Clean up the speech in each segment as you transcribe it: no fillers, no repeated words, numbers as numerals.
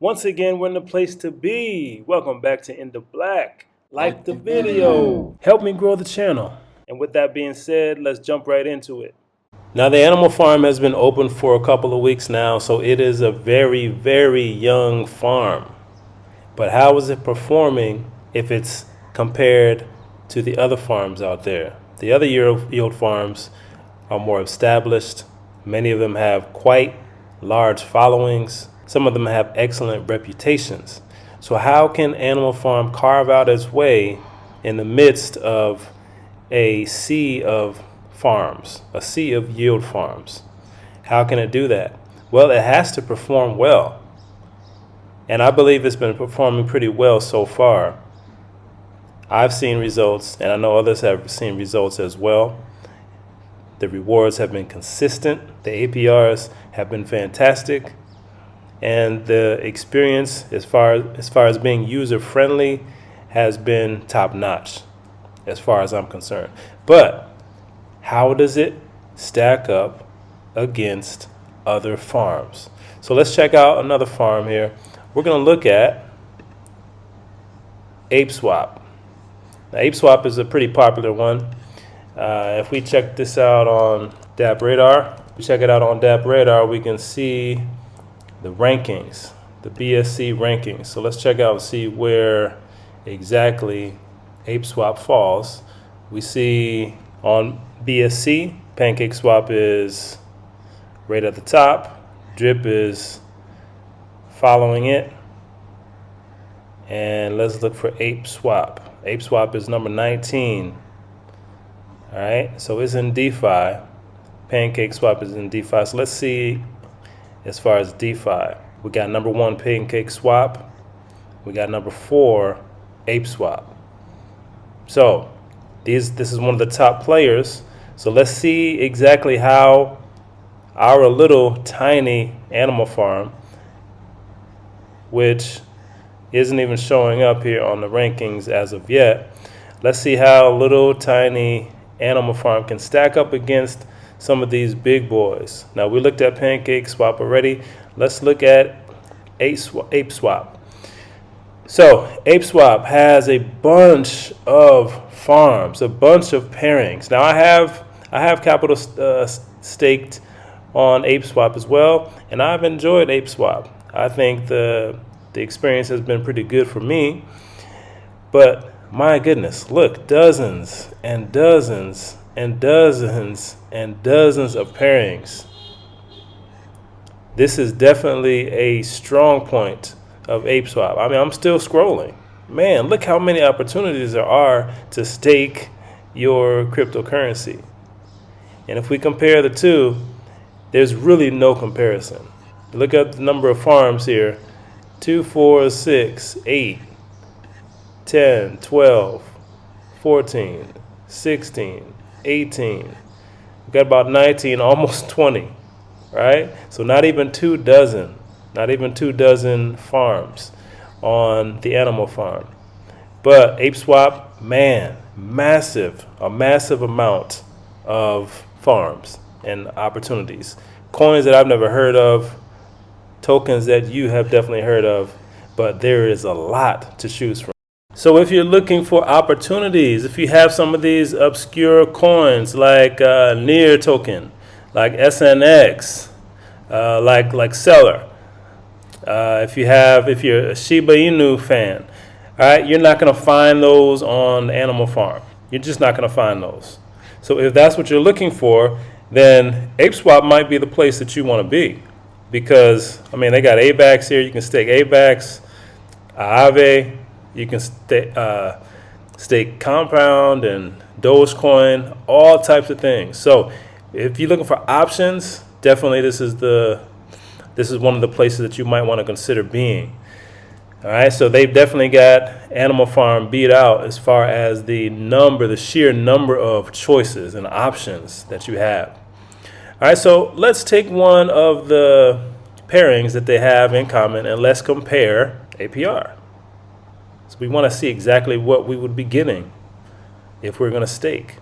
Once again, we're in the place to be. Welcome back to In the Black. Like the video. Help me grow the channel. And with that being said, let's jump right into it. Now, the animal farm has been open for a couple of weeks now, so it is a very, very young farm. But how is it performing if it's compared to the other farms out there? The other yield farms are more established. Many of them have quite large followings. Some of them have excellent reputations. So how can Animal Farm carve out its way in the midst of a sea of farms, a sea of yield farms? How can it do that? Well, it has to perform well. And I believe it's been performing pretty well so far. I've seen results, and I know others have seen results as well. The rewards have been consistent. The APRs have been fantastic. And the experience, as far as being user-friendly, has been top-notch, as far as I'm concerned. But how does it stack up against other farms? So let's check out another farm here. We're going to look at ApeSwap. Now, ApeSwap is a pretty popular one. If we check this out on DappRadar, we can see the rankings, the BSC rankings. So let's check out and see where exactly ApeSwap falls. We see on BSC, PancakeSwap is right at the top. Drip is following it. And let's look for ApeSwap. ApeSwap is number 19. All right, so it's in DeFi. PancakeSwap is in DeFi. So let's see as far as DeFi. We got number 1, PancakeSwap. We got number 4, ApeSwap. So this is one of the top players. So let's see exactly how our little tiny animal farm, which isn't even showing up here on the rankings as of yet. Let's see how little tiny animal farm can stack up against some of these big boys. Now, we looked at PancakeSwap already. Let's look at ApeSwap. So ApeSwap has a bunch of farms, a bunch of pairings. Now, I have capital staked on ApeSwap as well, and I've enjoyed ApeSwap. I think the experience has been pretty good for me. But my goodness, look, dozens and dozens and dozens and dozens of pairings. This is definitely a strong point of ApeSwap. I mean, I'm still scrolling. Man, look how many opportunities there are to stake your cryptocurrency. And if we compare the two, there's really no comparison. Look at the number of farms here. 2, 4, 6, 8, 10, 12, 14, 16, 18. We've got about 19, almost 20, right? So not even 24 farms on the animal farm. But ApeSwap, man, a massive amount of farms and opportunities. Coins that I've never heard of, tokens that you have definitely heard of, but there is a lot to choose from. So if you're looking for opportunities, if you have some of these obscure coins like Near token, like SNX, like Seller, if you're a Shiba Inu fan, all right, you're not going to find those on Animal Farm. You're just not going to find those. So if that's what you're looking for, then ApeSwap might be the place that you want to be. Because, I mean, they got AVAX here. You can stake AVAX, Aave. You can stake Compound and Dogecoin, all types of things. So if you're looking for options, definitely this is one of the places that you might want to consider being. All right, so they've definitely got Animal Farm beat out as far as the sheer number of choices and options that you have. All right, so let's take one of the pairings that they have in common and let's compare APR. So we want to see exactly what we would be getting if we're going to stake.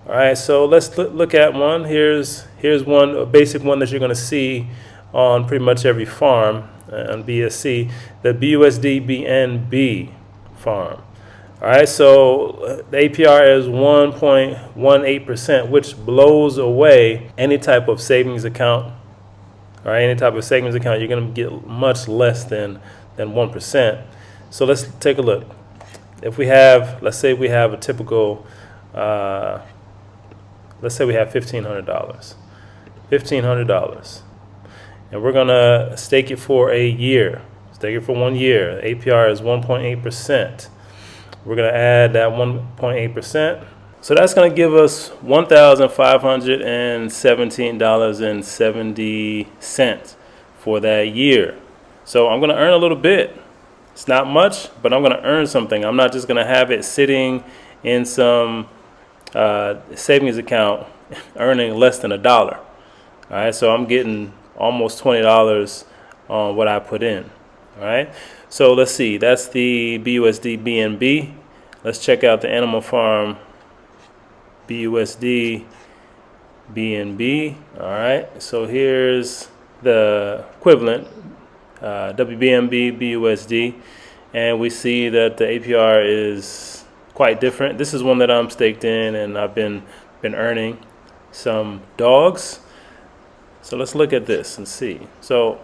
All right, so let's look at one. Here's one, a basic one that you're going to see on pretty much every farm on BSC, the BUSD BNB farm. All right, so the APR is 1.18%, which blows away any type of savings account. All right, any type of savings account, you're going to get much less than 1%. So let's take a look. If we have, let's say we have a typical, let's say we have $1,500, and we're going to stake it for a year. Stake it for 1 year. APR is 1.8%. We're going to add that 1.8%. So that's going to give us $1,517.70 for that year. So I'm going to earn a little bit. It's not much, but I'm going to earn something. I'm not just going to have it sitting in some savings account earning less than $1. All right, so I'm getting almost $20 on what I put in. All right, so let's see. That's the BUSD BNB. Let's check out the Animal Farm BUSD BNB. All right, so here's the equivalent WBNB BUSD, and we see that the APR is quite different. This is one that I'm staked in, and I've been earning some dogs. So let's look at this and see. So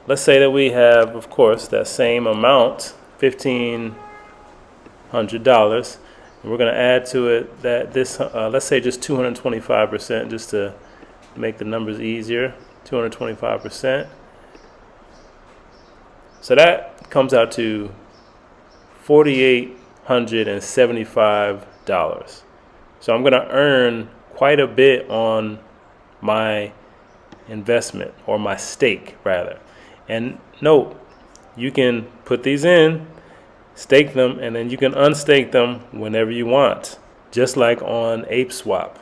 let's say that we have, of course, that same amount, $1,500. And we're going to add to it that this, let's say just 225%, just to make the numbers easier. 225%. So that comes out to $4,875. So I'm going to earn quite a bit on my investment, or my stake rather. And note, you can put these in, stake them, and then you can unstake them whenever you want, just like on ApeSwap.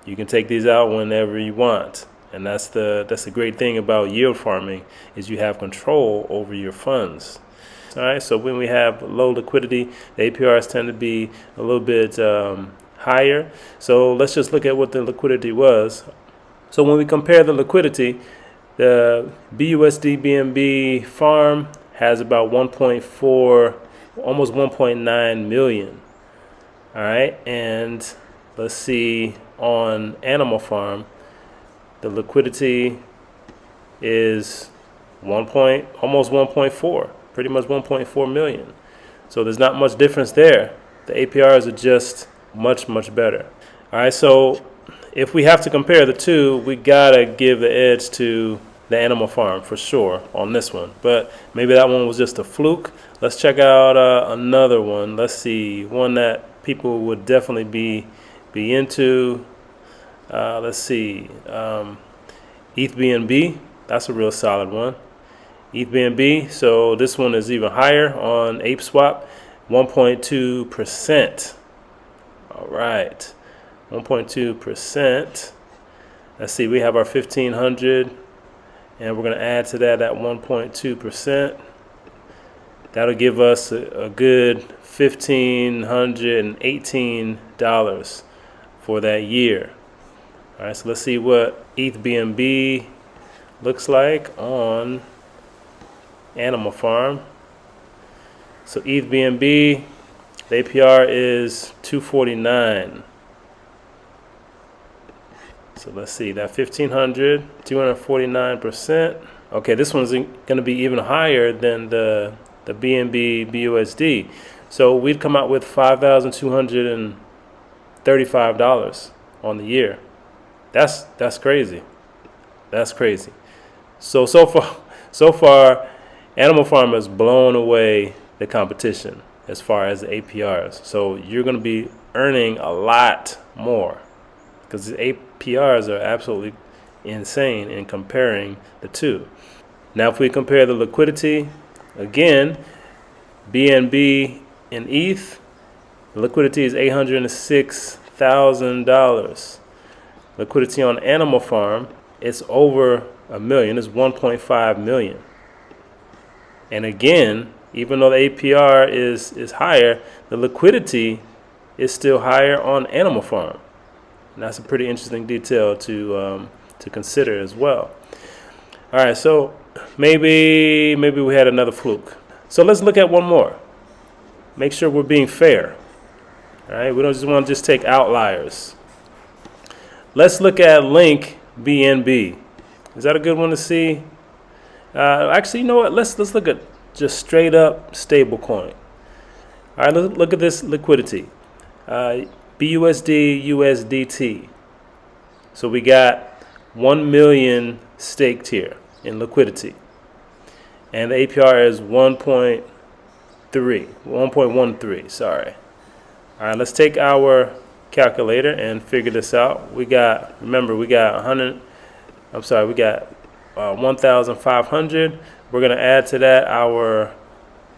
You can take these out whenever you want. And that's the great thing about yield farming, is you have control over your funds. All right, so when we have low liquidity, the APRs tend to be a little bit higher. So let's just look at what the liquidity was. So when we compare the liquidity, the BUSD BNB farm has about 1.4, almost 1.9 million. All right, and let's see on Animal Farm, the liquidity is almost 1.4, pretty much 1.4 million. So there's not much difference there. The APRs are just much better. All right, so if we have to compare the two, we gotta give the edge to the Animal Farm for sure on this one. But maybe that one was just a fluke. Let's check out another one. Let's see, one that people would definitely be into. Let's see, ETHBNB. That's a real solid one. ETHBNB. So this one is even higher on ApeSwap, 1.2%. All right. 1.2%. Let's see, we have our 1,500, and we're going to add to that at 1.2%. That'll give us a good $1,518 for that year. All right, so let's see what ETHBNB looks like on Animal Farm. So ETHBNB, the APR is 249. So let's see, that 1,500, 249%. Okay, this one's going to be even higher than the BNB BUSD. So we'd come out with $5,235 on the year. That's crazy. That's crazy. So far, Animal Farm has blown away the competition as far as the APRs. So you're going to be earning a lot more, because the APRs are absolutely insane in comparing the two. Now, if we compare the liquidity, again, BNB and ETH, the liquidity is $806,000. Liquidity on Animal Farm, it's over a million. It's 1.5 million. And again, even though the APR is higher, the liquidity is still higher on Animal Farm. And that's a pretty interesting detail to consider as well. All right, so maybe we had another fluke. So let's look at one more. Make sure we're being fair. All right, we don't just want to just take outliers. Let's look at Link BNB. Is that a good one to see? Actually, you know what? Let's look at just straight up stable coin. All right, look at this liquidity. BUSD, USDT. So we got 1 million staked here in liquidity. And the APR is 1.13, sorry. All right, let's take our calculator and figure this out. Remember, we got 1,500. We're gonna add to that our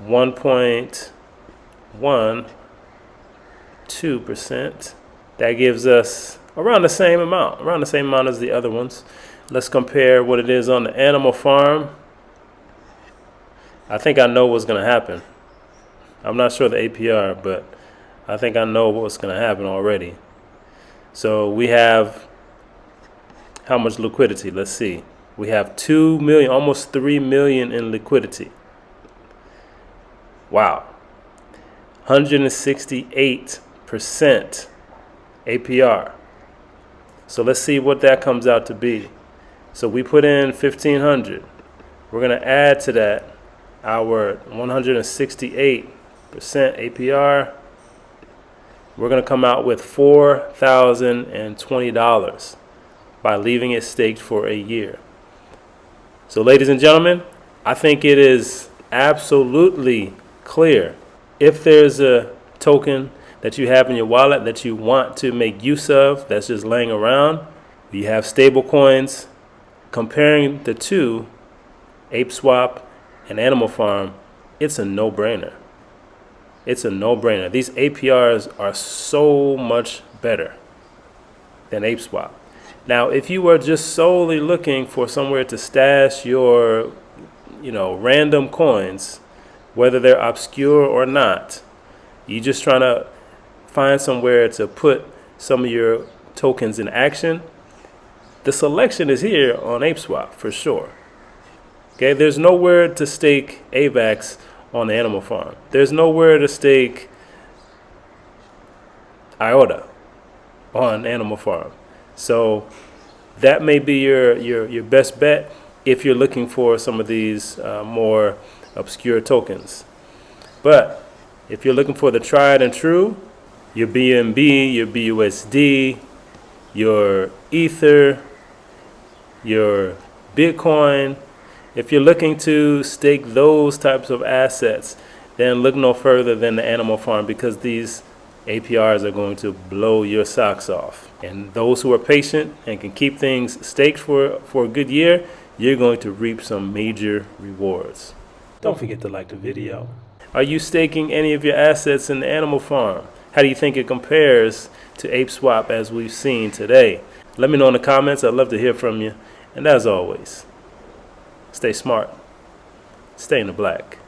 1.12%. That gives us around the same amount as the other ones. Let's compare what it is on the Animal Farm. I think I know what's gonna happen. I'm not sure the APR, but I think I know what's gonna happen already. So we have how much liquidity? Let's see. We have 2 million, almost 3 million in liquidity. Wow. 168% APR. So let's see what that comes out to be. So we put in 1,500. We're going to add to that our 168% APR. We're going to come out with $4,020 by leaving it staked for a year. So ladies and gentlemen, I think it is absolutely clear. If there's a token that you have in your wallet that you want to make use of that's just laying around, you have stable coins. Comparing the two, ApeSwap and Animal Farm, it's a no-brainer. It's a no-brainer. These APRs are so much better than ApeSwap. Now, if you were just solely looking for somewhere to stash your, random coins, whether they're obscure or not, you just trying to find somewhere to put some of your tokens in action, the selection is here on ApeSwap for sure. Okay, there's nowhere to stake AVAX on the Animal Farm. There's nowhere to stake IOTA on Animal Farm. So that may be your best bet if you're looking for some of these more obscure tokens. But if you're looking for the tried and true, your BNB, your BUSD, your Ether, your Bitcoin, if you're looking to stake those types of assets, then look no further than the Animal Farm, because these APRs are going to blow your socks off. And those who are patient and can keep things staked for a good year, you're going to reap some major rewards. Don't forget to like the video. Are you staking any of your assets in the Animal Farm? How do you think it compares to ApeSwap as we've seen today? Let me know in the comments. I'd love to hear from you. And as always, stay smart, stay in the black.